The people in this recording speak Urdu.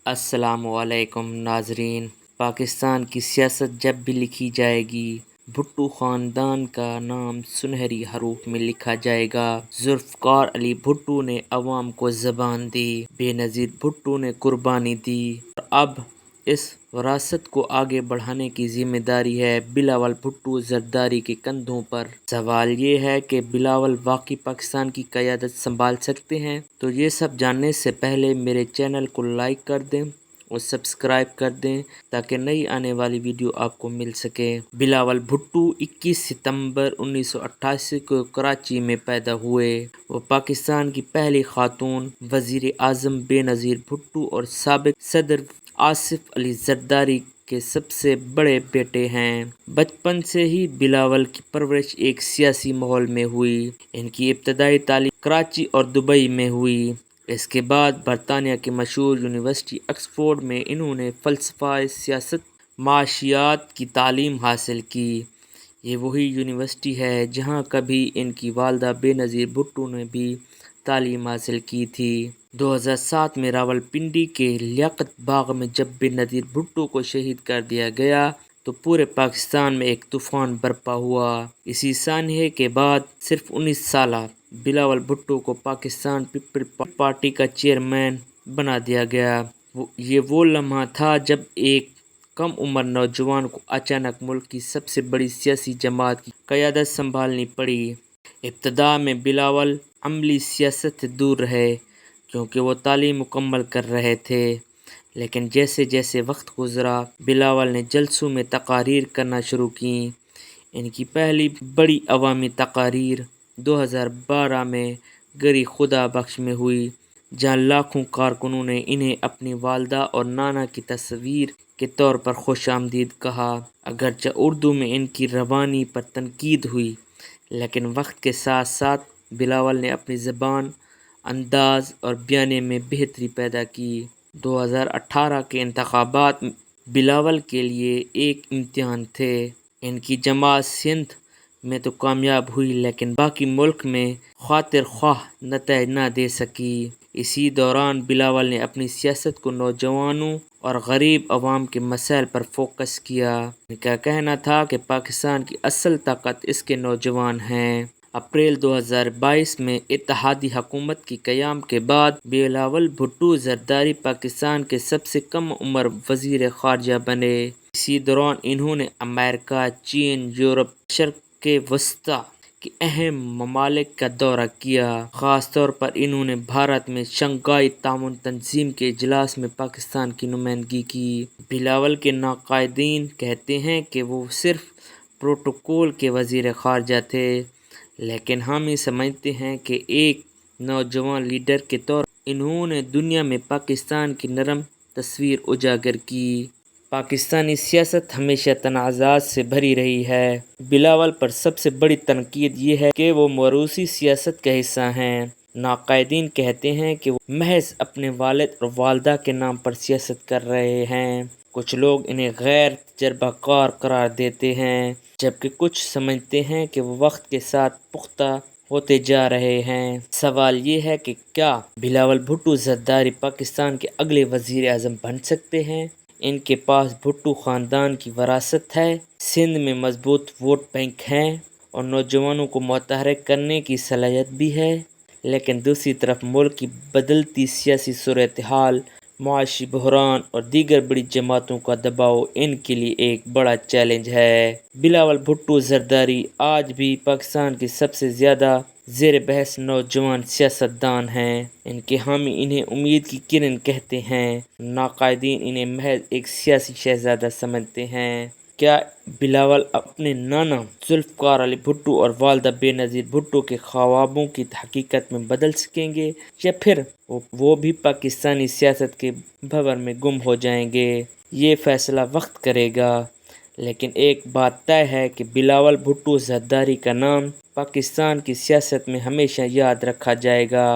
السلام علیکم ناظرین۔ پاکستان کی سیاست جب بھی لکھی جائے گی، بھٹو خاندان کا نام سنہری حروف میں لکھا جائے گا۔ ذوالفقار علی بھٹو نے عوام کو زبان دی، بے نظیر بھٹو نے قربانی دی اور اب اس وراثت کو آگے بڑھانے کی ذمہ داری ہے بلاول بھٹو زرداری کے کندھوں پر۔ سوال یہ ہے کہ بلاول واقعی پاکستان کی قیادت سنبھال سکتے ہیں؟ تو یہ سب جاننے سے پہلے میرے چینل کو لائک کر دیں اور سبسکرائب کر دیں تاکہ نئی آنے والی ویڈیو آپ کو مل سکے۔ بلاول بھٹو 21 ستمبر 1988 کو کراچی میں پیدا ہوئے۔ وہ پاکستان کی پہلی خاتون وزیر اعظم بے نظیر بھٹو اور سابق صدر آصف علی زرداری کے سب سے بڑے بیٹے ہیں۔ بچپن سے ہی بلاول کی پرورش ایک سیاسی ماحول میں ہوئی۔ ان کی ابتدائی تعلیم کراچی اور دبئی میں ہوئی۔ اس کے بعد برطانیہ کی مشہور یونیورسٹی آکسفورڈ میں انہوں نے فلسفہ سیاست معاشیات کی تعلیم حاصل کی۔ یہ وہی یونیورسٹی ہے جہاں کبھی ان کی والدہ بے نظیر بھٹو نے بھی تعلیم حاصل کی تھی۔ 2007 میں راولپنڈی کے لیاقت باغ میں جب بے نظیر بھٹو کو شہید کر دیا گیا تو پورے پاکستان میں ایک طوفان برپا ہوا۔ اسی سانحے کے بعد صرف 19 سالہ بلاول بھٹو کو پاکستان پیپلز پارٹی کا چیئرمین بنا دیا گیا۔ یہ وہ لمحہ تھا جب ایک کم عمر نوجوان کو اچانک ملک کی سب سے بڑی سیاسی جماعت کی قیادت سنبھالنی پڑی۔ ابتدا میں بلاول عملی سیاست سے دور رہے کیونکہ وہ تعلیم مکمل کر رہے تھے، لیکن جیسے جیسے وقت گزرا بلاول نے جلسوں میں تقاریر کرنا شروع کیں۔ ان کی پہلی بڑی عوامی تقاریر 2012 میں گری خدا بخش میں ہوئی، جہاں لاکھوں کارکنوں نے انہیں اپنی والدہ اور نانا کی تصویر کے طور پر خوش آمدید کہا۔ اگرچہ اردو میں ان کی روانی پر تنقید ہوئی، لیکن وقت کے ساتھ ساتھ بلاول نے اپنی زبان، انداز اور بیانے میں بہتری پیدا کی۔ 2018 کے انتخابات بلاول کے لیے ایک امتحان تھے۔ ان کی جماعت سندھ میں تو کامیاب ہوئی لیکن باقی ملک میں خاطر خواہ نتائج نہ دے سکی۔ اسی دوران بلاول نے اپنی سیاست کو نوجوانوں اور غریب عوام کے مسائل پر فوکس کیا۔ ان کا کہنا تھا کہ پاکستان کی اصل طاقت اس کے نوجوان ہیں۔ اپریل 2022 میں اتحادی حکومت کے قیام کے بعد بلاول بھٹو زرداری پاکستان کے سب سے کم عمر وزیر خارجہ بنے۔ اسی دوران انہوں نے امریکہ، چین، یورپ اور شرق وسطیٰ کے اہم ممالک کا دورہ کیا۔ خاص طور پر انہوں نے بھارت میں شنگھائی تعاون تنظیم کے اجلاس میں پاکستان کی نمائندگی کی۔ بلاول کے ناقدین کہتے ہیں کہ وہ صرف پروٹوکول کے وزیر خارجہ تھے، لیکن ہم یہ سمجھتے ہیں کہ ایک نوجوان لیڈر کے طور پر انہوں نے دنیا میں پاکستان کی نرم تصویر اجاگر کی۔ پاکستانی سیاست ہمیشہ تنازعات سے بھری رہی ہے۔ بلاول پر سب سے بڑی تنقید یہ ہے کہ وہ موروثی سیاست کا حصہ ہیں۔ ناقدین کہتے ہیں کہ وہ محض اپنے والد اور والدہ کے نام پر سیاست کر رہے ہیں۔ کچھ لوگ انہیں غیر تجربہ کار قرار دیتے ہیں، جبکہ کچھ سمجھتے ہیں کہ وہ وقت کے ساتھ پختہ ہوتے جا رہے ہیں۔ سوال یہ ہے کہ کیا بلاول بھٹو زرداری پاکستان کے اگلے وزیر اعظم بن سکتے ہیں؟ ان کے پاس بھٹو خاندان کی وراثت ہے، سندھ میں مضبوط ووٹ بینک ہے اور نوجوانوں کو متحرک کرنے کی صلاحیت بھی ہے، لیکن دوسری طرف ملک کی بدلتی سیاسی صورتحال، معاشی بحران اور دیگر بڑی جماعتوں کا دباؤ ان کے لیے ایک بڑا چیلنج ہے۔ بلاول بھٹو زرداری آج بھی پاکستان کے سب سے زیادہ زیر بحث نوجوان سیاست دان ہیں۔ ان کے حامی انہیں امید کی کرن کہتے ہیں۔ ناقدین انہیں محض ایک سیاسی شہزادہ سمجھتے ہیں۔ کیا بلاول اپنے نانا ذوالفقار علی بھٹو اور والدہ بے نظیر بھٹو کے خوابوں کی حقیقت میں بدل سکیں گے یا پھر وہ بھی پاکستانی سیاست کے بھنور میں گم ہو جائیں گے؟ یہ فیصلہ وقت کرے گا، لیکن ایک بات طے ہے کہ بلاول بھٹو زرداری کا نام پاکستان کی سیاست میں ہمیشہ یاد رکھا جائے گا۔